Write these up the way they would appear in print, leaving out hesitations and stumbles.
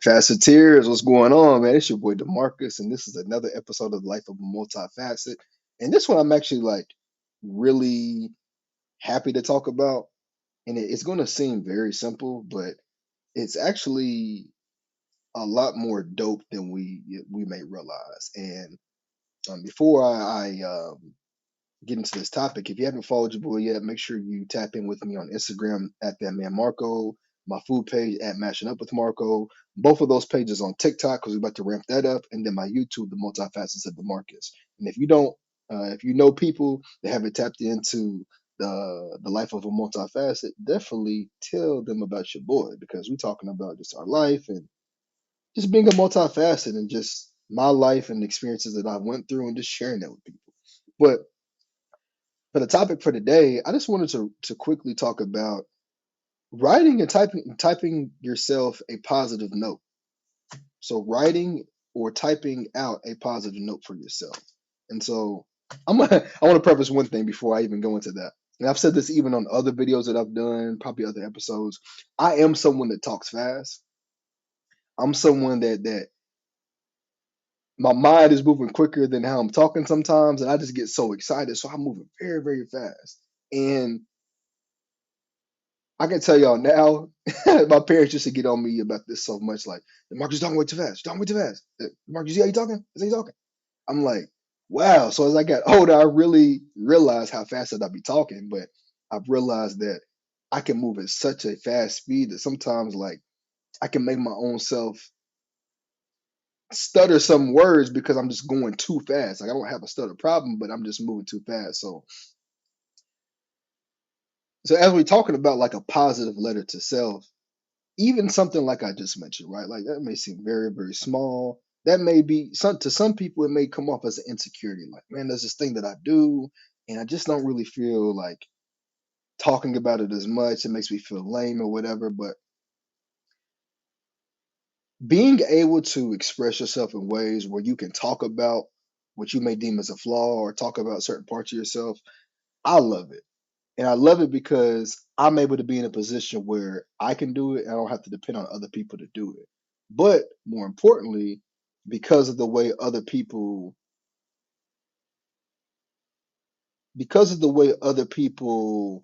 Faceteers, what's going on, man? It's your boy Demarcus, and this is another episode of the Life of a Multifacet. And this one I'm actually like really happy to talk about. And it's going to seem very simple, but it's actually a lot more dope than we may realize. And before I get into this topic, if you haven't followed your boy yet, make sure you tap in with me on Instagram at that man Marco, my food page at Mashing Up with Marco. Both of those pages on TikTok because we're about to ramp that up, and then my YouTube, The Multifacets of the Marcus. And if you don't, if you know people that haven't tapped into the life of a multifacet, definitely tell them about your boy because we're talking about just our life and just being a multifacet and just my life and experiences that I went through and just sharing that with people. But for the topic for today, I just wanted to quickly talk about writing and typing yourself a positive note. So writing or typing out a positive note for yourself. And so I want to preface one thing before I even go into that. And I've said this even on other videos that I've done, probably other episodes. I am someone that talks fast. I'm someone that my mind is moving quicker than how I'm talking sometimes, and I just get so excited. So I'm moving very, very fast. And I can tell y'all now, my parents used to get on me about this so much. Like, Marcus, talking way too fast. You're talking way too fast. Marcus, you see how you talking? Is how you talking? I'm like, wow. So as I got older, I really realized how fast that I be talking. But I've realized that I can move at such a fast speed that sometimes, like, I can make my own self stutter some words because I'm just going too fast. Like, I don't have a stutter problem, but I'm just moving too fast. So as we're talking about like a positive letter to self, even something like I just mentioned, right? Like that may seem very, very small. That may be to some people, it may come off as an insecurity. Like, man, there's this thing that I do, and I just don't really feel like talking about it as much. It makes me feel lame or whatever. But being able to express yourself in ways where you can talk about what you may deem as a flaw or talk about certain parts of yourself, I love it. And I love it because I'm able to be in a position where I can do it and I don't have to depend on other people to do it. But more importantly, because of the way other people because of the way other people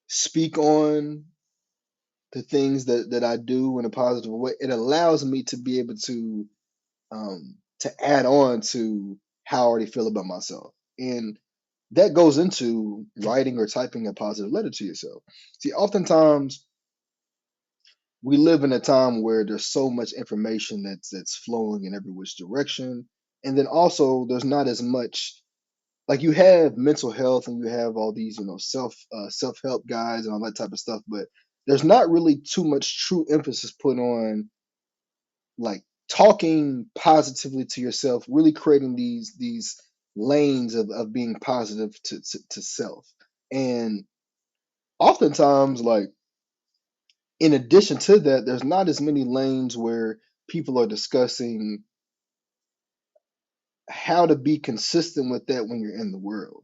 speak on the things that I do in a positive way, it allows me to be able to add on to how I already feel about myself. And that goes into writing or typing a positive letter to yourself. See, oftentimes we live in a time where there's so much information that's flowing in every which direction, and then also there's not as much, like, you have mental health and you have all these self-help guides and all that type of stuff, but there's not really too much true emphasis put on like talking positively to yourself, really creating these lanes of being positive to self. And oftentimes, like, in addition to that, there's not as many lanes where people are discussing how to be consistent with that when you're in the world.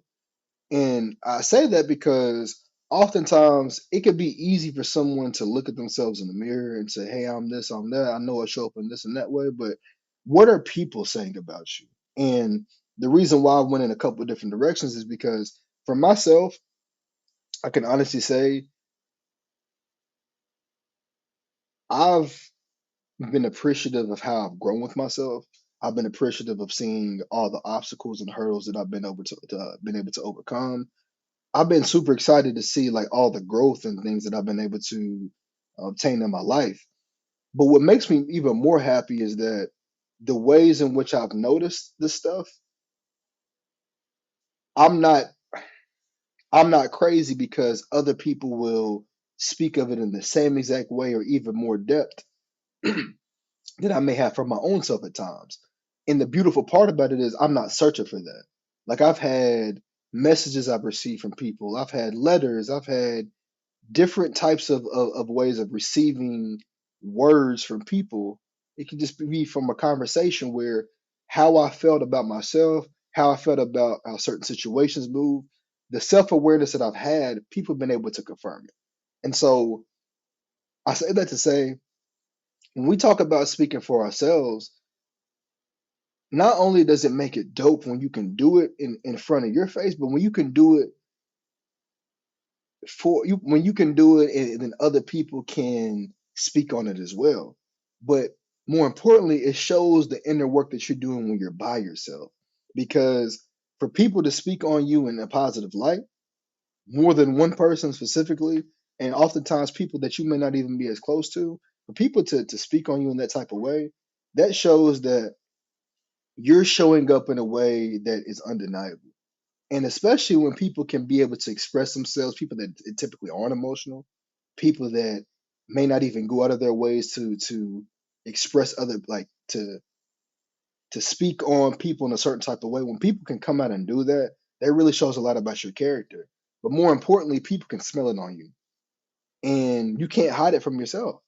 And I say that because oftentimes it could be easy for someone to look at themselves in the mirror and say, hey, I'm this, I'm that. I know I show up in this and that way, but what are people saying about you? And the reason why I went in a couple of different directions is because for myself, I can honestly say I've been appreciative of how I've grown with myself. I've been appreciative of seeing all the obstacles and hurdles that I've been been able to overcome. I've been super excited to see like all the growth and things that I've been able to obtain in my life. But what makes me even more happy is that the ways in which I've noticed this stuff, I'm not I'm not crazy because other people will speak of it in the same exact way or even more depth that I may have for my own self at times. And the beautiful part about it is I'm not searching for that. Like, I've had messages I've received from people, I've had letters, I've had different types of ways of receiving words from people. It can just be from a conversation where how I felt about myself, how I felt about how certain situations move, the self awareness that I've had, people have been able to confirm it. And so I say that to say, when we talk about speaking for ourselves, not only does it make it dope when you can do it in front of your face, but when you can do it for you, when you can do it and then other people can speak on it as well. But more importantly, it shows the inner work that you're doing when you're by yourself. Because for people to speak on you in a positive light, more than one person specifically, and oftentimes people that you may not even be as close to, for people to speak on you in that type of way, that shows that you're showing up in a way that is undeniable. And especially when people can be able to express themselves, people that typically aren't emotional, people that may not even go out of their ways to express other, like to speak on people in a certain type of way. When people can come out and do that, that really shows a lot about your character. But more importantly, people can smell it on you, and you can't hide it from yourself.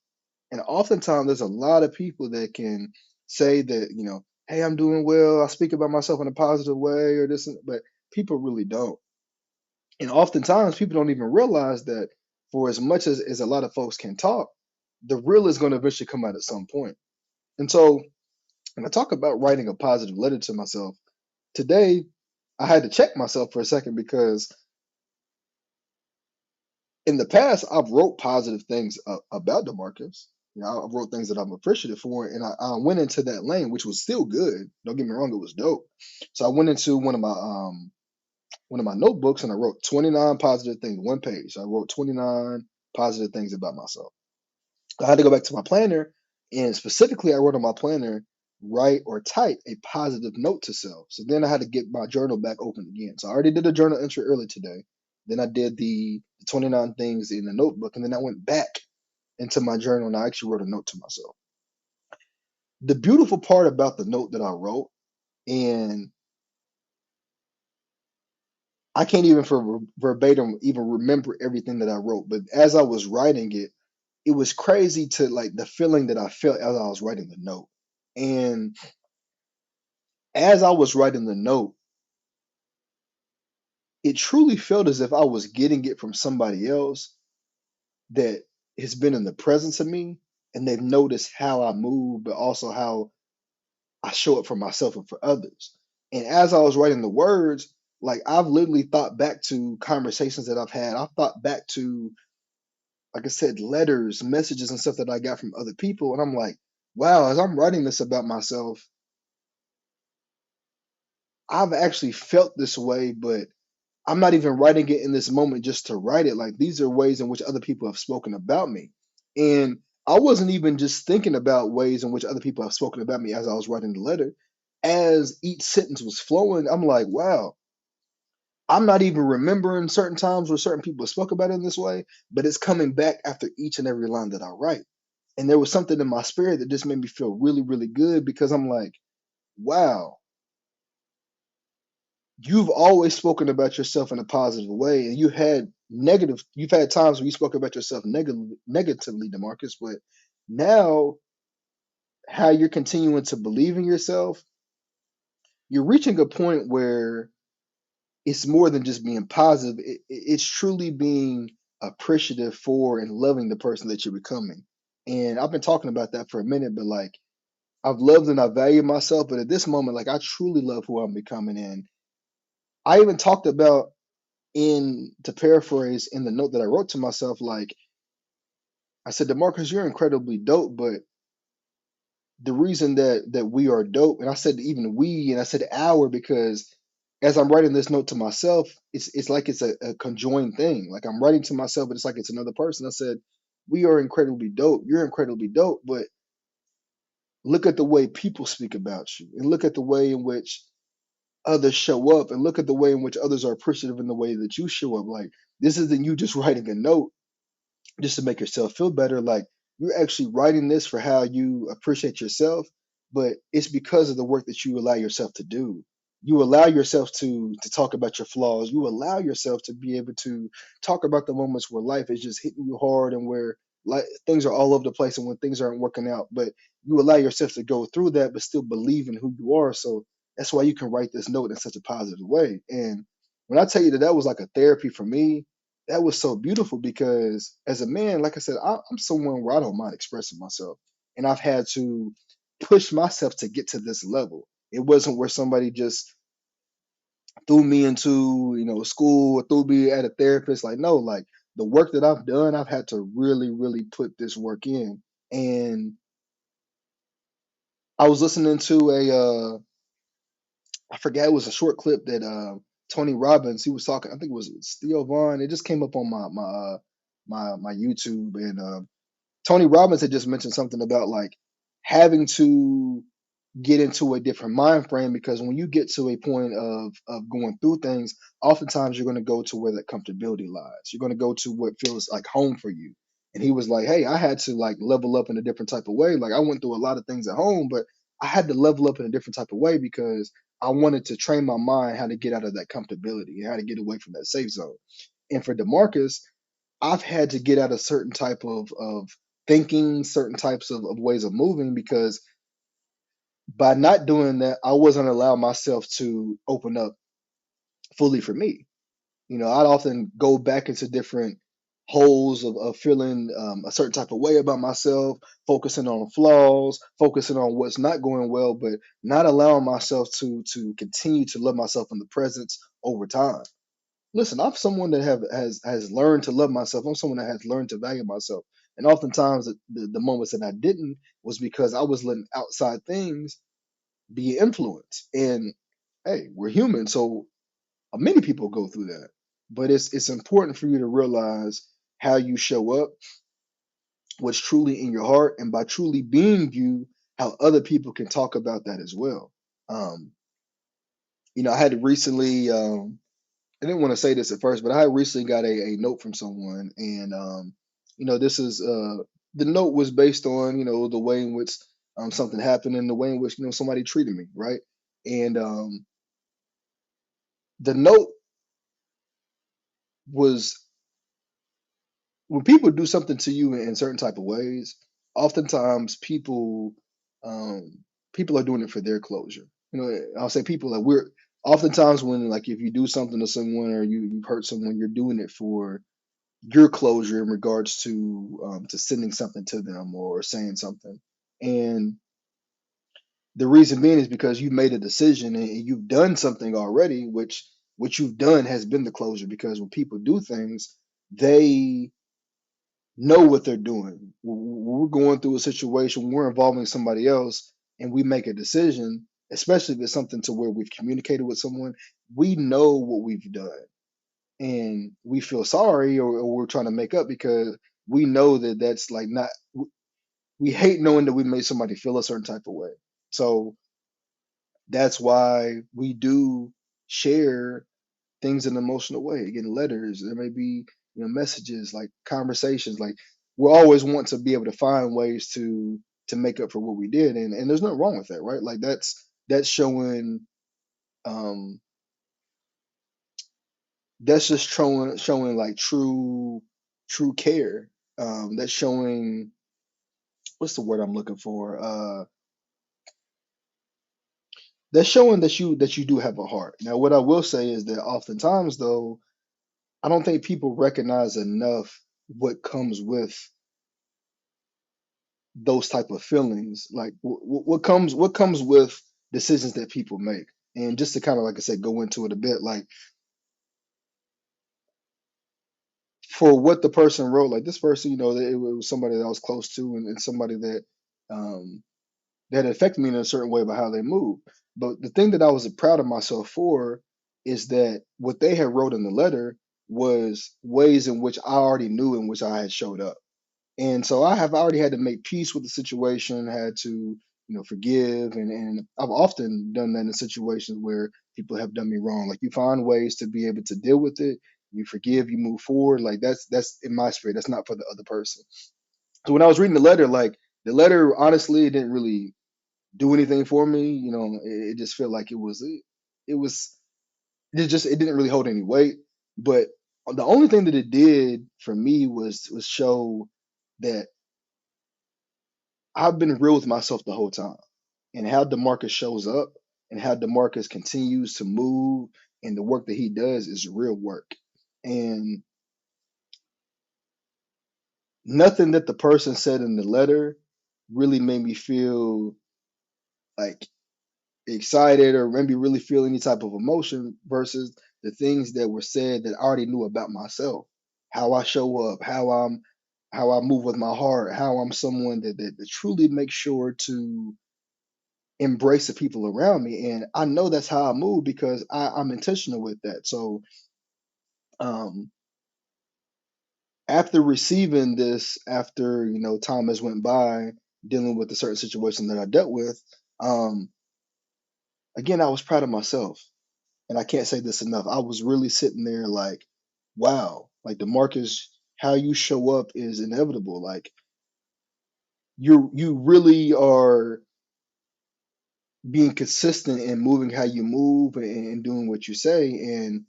And oftentimes, there's a lot of people that can say that, hey, I'm doing well. I speak about myself in a positive way, or this, but people really don't. And oftentimes, people don't even realize that for as much as a lot of folks can talk, the real is going to eventually come out at some point. And so, when I talk about writing a positive letter to myself, today I had to check myself for a second because in the past I've wrote positive things about DeMarcus. I wrote things that I'm appreciative for, and I went into that lane, which was still good. Don't get me wrong, it was dope. So I went into one of my notebooks and I wrote 29 positive things, one page. So I wrote 29 positive things about myself. I had to go back to my planner, and specifically, I wrote on my planner, write or type a positive note to self. So then I had to get my journal back open again. So I already did a journal entry early today. Then I did the 29 things in the notebook, and then I went back into my journal and I actually wrote a note to myself. The beautiful part about the note that I wrote, and I can't even for verbatim even remember everything that I wrote, but as I was writing it, it was crazy to like the feeling that I felt as I was writing the note. And as I was writing the note, it truly felt as if I was getting it from somebody else that has been in the presence of me, and they've noticed how I move, but also how I show up for myself and for others. And as I was writing the words, like I've literally thought back to conversations that I've had. I've thought back to, like I said, letters, messages, and stuff that I got from other people. And I'm like, wow, as I'm writing this about myself, I've actually felt this way, but I'm not even writing it in this moment just to write it. Like these are ways in which other people have spoken about me. And I wasn't even just thinking about ways in which other people have spoken about me as I was writing the letter. As each sentence was flowing, I'm like, wow, I'm not even remembering certain times where certain people spoke about it in this way, but it's coming back after each and every line that I write. And there was something in my spirit that just made me feel really, really good because I'm like, wow, you've always spoken about yourself in a positive way, and you've had times where you spoke about yourself negatively, Demarcus, but now how you're continuing to believe in yourself, you're reaching a point where it's more than just being positive. It's truly being appreciative for and loving the person that you're becoming. And I've been talking about that for a minute, but like I've loved and I value myself, but at this moment, like I truly love who I'm becoming. And I even talked about, in to paraphrase in the note that I wrote to myself, like I said, DeMarcus, you're incredibly dope, but the reason that we are dope, and I said even we, and I said our, because as I'm writing this note to myself, it's like it's a conjoined thing. Like I'm writing to myself, but it's like it's another person. I said, we are incredibly dope. You're incredibly dope, but look at the way people speak about you, and look at the way in which others show up, and look at the way in which others are appreciative in the way that you show up. Like this isn't you just writing a note just to make yourself feel better. Like you're actually writing this for how you appreciate yourself, but it's because of the work that you allow yourself to do. You allow yourself to talk about your flaws. You allow yourself to be able to talk about the moments where life is just hitting you hard and where things are all over the place and when things aren't working out. But you allow yourself to go through that, but still believe in who you are. So that's why you can write this note in such a positive way. And when I tell you that that was like a therapy for me, that was so beautiful because as a man, like I said, I'm someone where I don't mind expressing myself, and I've had to push myself to get to this level. It wasn't where somebody just threw me into, school or threw me at a therapist. Like, no, like the work that I've done, I've had to really, really put this work in. And I was listening to I forget, it was a short clip that Tony Robbins, he was talking. I think it was Theo Vaughn. It just came up on my YouTube, and Tony Robbins had just mentioned something about like having to get into a different mind frame, because when you get to a point of going through things, oftentimes you're going to go to where that comfortability lies. You're going to go to what feels like home for you. And he was like, hey, I had to like level up in a different type of way. Like I went through a lot of things at home, but I had to level up in a different type of way because I wanted to train my mind how to get out of that comfortability and how to get away from that safe zone. And for DeMarcus, I've had to get out of certain type of thinking, certain types of ways of moving, because by not doing that, I wasn't allowing myself to open up fully for me. I'd often go back into different holes of feeling a certain type of way about myself, focusing on flaws, focusing on what's not going well, but not allowing myself to continue to love myself in the presence over time. Listen, I'm someone that has learned to love myself. I'm someone that has learned to value myself. And oftentimes the moments that I didn't was because I was letting outside things be influenced. And hey, we're human, so many people go through that. But it's important for you to realize how you show up, what's truly in your heart, and by truly being you, how other people can talk about that as well. Um, I had recently, I didn't want to say this at first, but I had recently got a note from someone, and this is the note was based on the way in which something happened and the way in which somebody treated me, right? And the note was, when people do something to you in certain type of ways, oftentimes um, people are doing it for their closure. I'll say people, like, we're oftentimes, when like if you do something to someone or you hurt someone, you're doing it for your closure in regards to sending something to them or saying something. And the reason being is because you made a decision and you've done something already, which what you've done has been the closure. Because when people do things, they know what they're doing. We're going through a situation, we're involving somebody else, and we make a decision, especially if it's something to where we've communicated with someone, we know what we've done. And we feel sorry, or we're trying to make up because we know that that's like not, we hate knowing that we made somebody feel a certain type of way. So that's why we do share things in an emotional way. Again, letters, there may be messages, like conversations. Like, we always want to be able to find ways to make up for what we did, and there's nothing wrong with that, right? Like that's showing, um that's just showing like true care. That's showing, what's the word I'm looking for? That's showing that you do have a heart. Now, what I will say is that oftentimes, though, I don't think people recognize enough what comes with those type of feelings. Like what comes with decisions that people make. And just to kind of, like I said, go into it a bit, like for what the person wrote, like this person, it was somebody that I was close to, and somebody um that affected me in a certain way about how they move. But the thing that I was proud of myself for is that what they had wrote in the letter was ways in which I already knew in which I had showed up. And so I have already had to make peace with the situation, had to, forgive. And I've often done that in situations where people have done me wrong. Like, you find ways to be able to deal with it, you forgive, you move forward. Like, that's in my spirit. That's not for the other person. So when I was reading the letter, like, the letter honestly didn't really do anything for me. It just felt like it was it didn't really hold any weight. But the only thing that it did for me was show that I've been real with myself the whole time, and how DeMarcus shows up and how DeMarcus continues to move, and the work that he does is real work. And nothing that the person said in the letter really made me feel like excited or maybe really feel any type of emotion versus the things that were said that I already knew about myself, how I show up, how I move with my heart, how I'm someone that truly makes sure to embrace the people around me. And I know that's how I move because I'm intentional with that. So um after receiving this, after time has went by dealing with the certain situation that I dealt with, um, again I was proud of myself. And I can't say this enough. I was really sitting there like, wow, like DeMarcus, how you show up is inevitable. Like you really are being consistent and moving how you move and doing what you say. And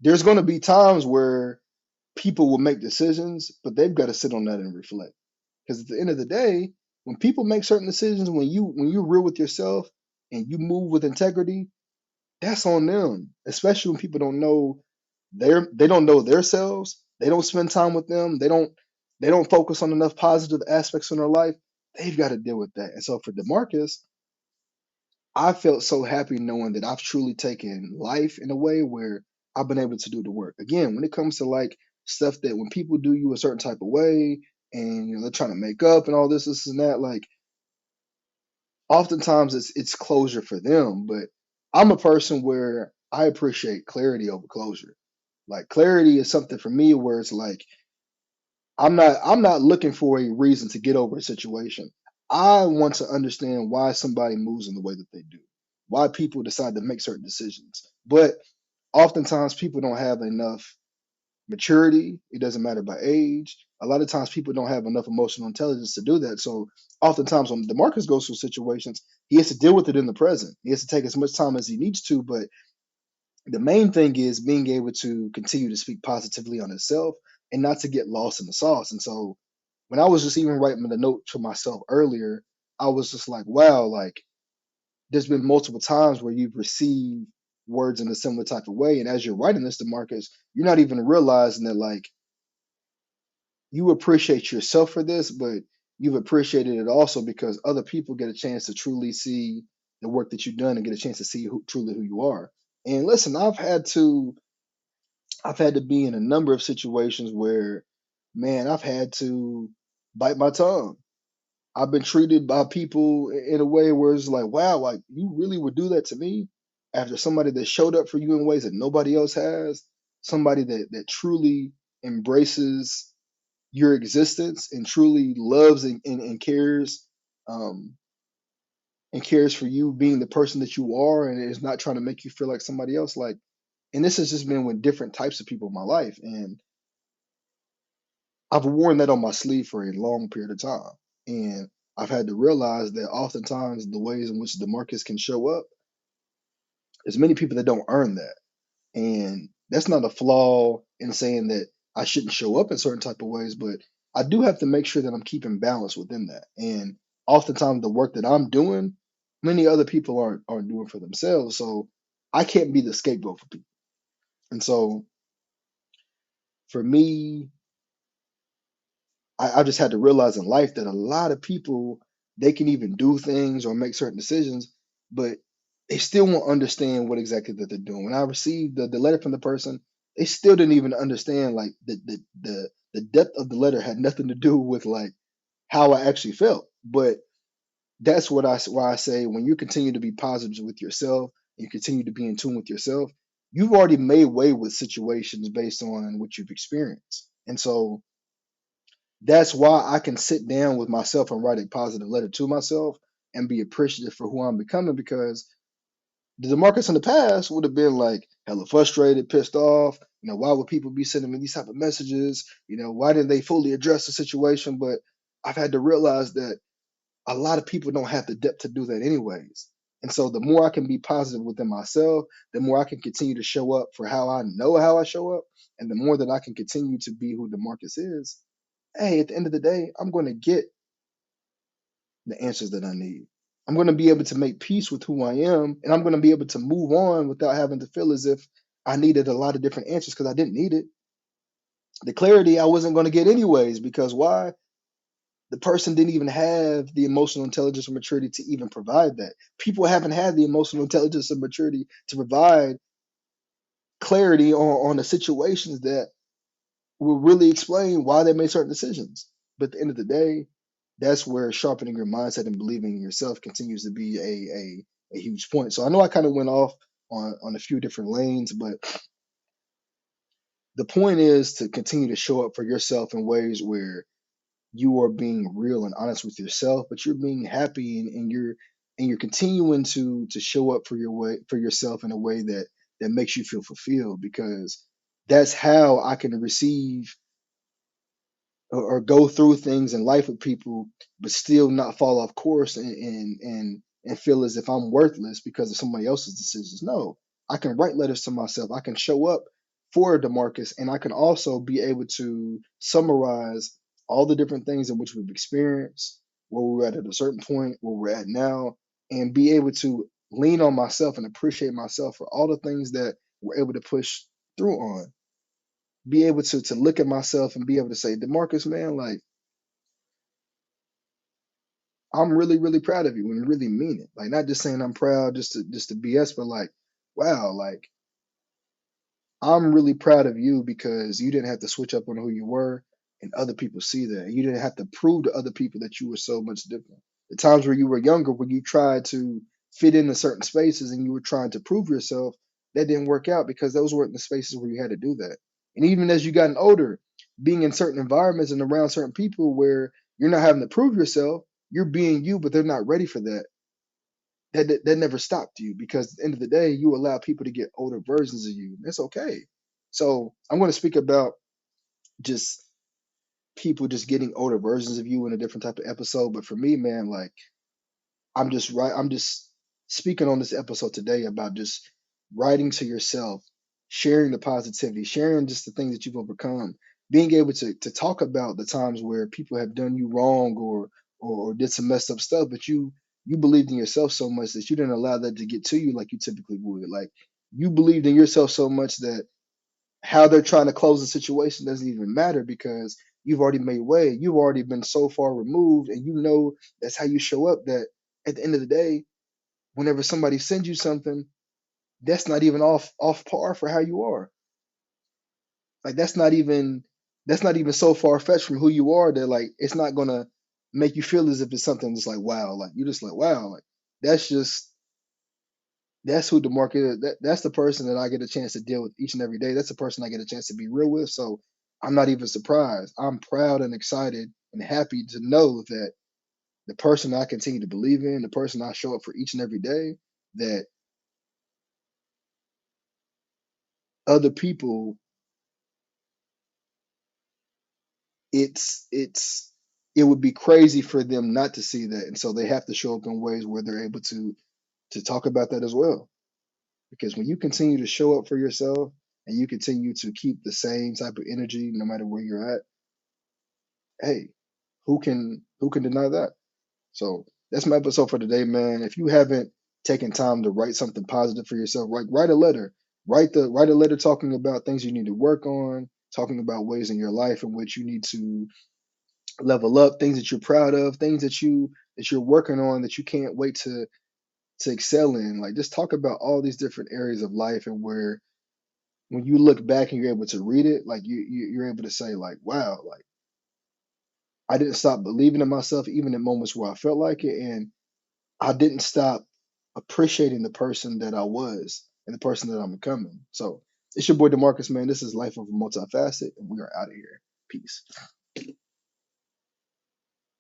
there's going to be times where people will make decisions, but they've got to sit on that and reflect. Because at the end of the day, when people make certain decisions, when you're real with yourself and you move with integrity, that's on them. Especially when people don't know they don't know themselves. They don't spend time with them. They don't focus on enough positive aspects in their life. They've got to deal with that. And so for DeMarcus, I felt so happy knowing that I've truly taken life in a way where I've been able to do the work. Again, when it comes to like stuff that when people do you a certain type of way and they're trying to make up and all this and that, like oftentimes it's closure for them. But I'm a person where I appreciate clarity over closure. Like clarity is something for me where it's like I'm not looking for a reason to get over a situation. I want to understand why somebody moves in the way that they do, why people decide to make certain decisions. But oftentimes people don't have enough maturity. It doesn't matter by age. A lot of times people don't have enough emotional intelligence to do that. So oftentimes when DeMarcus goes through situations, he has to deal with it in the present. He has to take as much time as he needs to, but the main thing is being able to continue to speak positively on himself and not to get lost in the sauce. And so when I was just even writing the note to myself earlier, I was just like, wow, like there's been multiple times where you've received words in a similar type of way. And as you're writing this to Marcus, you're not even realizing that like you appreciate yourself for this, but you've appreciated it also because other people get a chance to truly see the work that you've done and get a chance to see truly who you are. And listen, I've had to be in a number of situations where, man, I've had to bite my tongue. I've been treated by people in a way where it's like, wow, like you really would do that to me after somebody that showed up for you in ways that nobody else has, somebody that truly embraces your existence and truly loves um, and cares for you being the person that you are and is not trying to make you feel like somebody else. Like, and this has just been with different types of people in my life. And I've worn that on my sleeve for a long period of time. And I've had to realize that oftentimes the ways in which DeMarcus can show up, there's many people that don't earn that. And that's not a flaw in saying that I shouldn't show up in certain type of ways, but I do have to make sure that I'm keeping balance within that. And oftentimes the work that I'm doing, many other people aren't doing for themselves. So I can't be the scapegoat for people. And so for me, I just had to realize in life that a lot of people they can even do things or make certain decisions, but they still won't understand what exactly that they're doing. When I received the letter from the person, they still didn't even understand like the depth of the letter had nothing to do with like how I actually felt. But that's why I say when you continue to be positive with yourself and you continue to be in tune with yourself, you've already made way with situations based on what you've experienced. And so that's why I can sit down with myself and write a positive letter to myself and be appreciative for who I'm becoming because the DeMarcus in the past would have been like hella frustrated, pissed off. Why would people be sending me these type of messages? Why didn't they fully address the situation? But I've had to realize that a lot of people don't have the depth to do that anyways. And so the more I can be positive within myself, the more I can continue to show up for how I know how I show up, and the more that I can continue to be who DeMarcus is, hey, at the end of the day, I'm going to get the answers that I need. I'm going to be able to make peace with who I am, and I'm going to be able to move on without having to feel as if I needed a lot of different answers because I didn't need it. The clarity I wasn't going to get anyways, because why? The person didn't even have the emotional intelligence or maturity to even provide that. People haven't had the emotional intelligence and maturity to provide clarity on the situations that will really explain why they made certain decisions. But at the end of the day, that's where sharpening your mindset and believing in yourself continues to be a huge point. So I know I kind of went off on a few different lanes, but the point is to continue to show up for yourself in ways where you are being real and honest with yourself, but you're being happy, and you're continuing to show up for yourself in a way that makes you feel fulfilled, because that's how I can receive or go through things in life with people, but still not fall off course and feel as if I'm worthless because of somebody else's decisions. No, I can write letters to myself. I can show up for Demarcus, and I can also be able to summarize all the different things in which we've experienced, where we're at a certain point, where we're at now, and be able to lean on myself and appreciate myself for all the things that we're able to push through on. Be able to look at myself and be able to say, Demarcus, man, like, I'm really, really proud of you and really mean it. Like, not just saying I'm proud just to BS, but like, wow, like, I'm really proud of you because you didn't have to switch up on who you were, and other people see that. You didn't have to prove to other people that you were so much different. The times where you were younger, when you tried to fit into certain spaces and you were trying to prove yourself, that didn't work out because those weren't the spaces where you had to do that. And even as you gotten older, being in certain environments and around certain people where you're not having to prove yourself, you're being you, but they're not ready for that. That never stopped you, because at the end of the day, you allow people to get older versions of you. That's okay. So I'm going to speak about just people just getting older versions of you in a different type of episode. But for me, man, like, I'm just speaking on this episode today about just writing to yourself, sharing the positivity, sharing just the things that you've overcome, being able to talk about the times where people have done you wrong, or did some messed up stuff, but you believed in yourself so much that you didn't allow that to get to you like you typically would. Like, you believed in yourself so much that how they're trying to close the situation doesn't even matter, because you've already made way. You've already been so far removed, and you know that's how you show up. That at the end of the day, whenever somebody sends you something, that's not even off par for how you are. Like, that's not even so far fetched from who you are that, like, it's not gonna make you feel as if it's something that's like, wow, like, you're just like, wow, like, that's just that's who the market is. That's the person that I get a chance to deal with each and every day. That's the person I get a chance to be real with. So I'm not even surprised. I'm proud and excited and happy to know that the person I continue to believe in, the person I show up for each and every day, that other people, it's it would be crazy for them not to see that. And so they have to show up in ways where they're able to talk about that as well. Because when you continue to show up for yourself and you continue to keep the same type of energy no matter where you're at, hey, who can deny that? So that's my episode for today, man. If you haven't taken time to write something positive for yourself, write a letter. Write a letter talking about things you need to work on, talking about ways in your life in which you need to level up, things that you're proud of, things that you're working on that you can't wait to excel in. Like, just talk about all these different areas of life, and where when you look back and you're able to read it, like, you're able to say, like, wow, like, I didn't stop believing in myself even in moments where I felt like it, and I didn't stop appreciating the person that I was and the person that I'm becoming. So it's your boy Demarcus, man. This is Life of a Multifaceted, and we are out of here. Peace.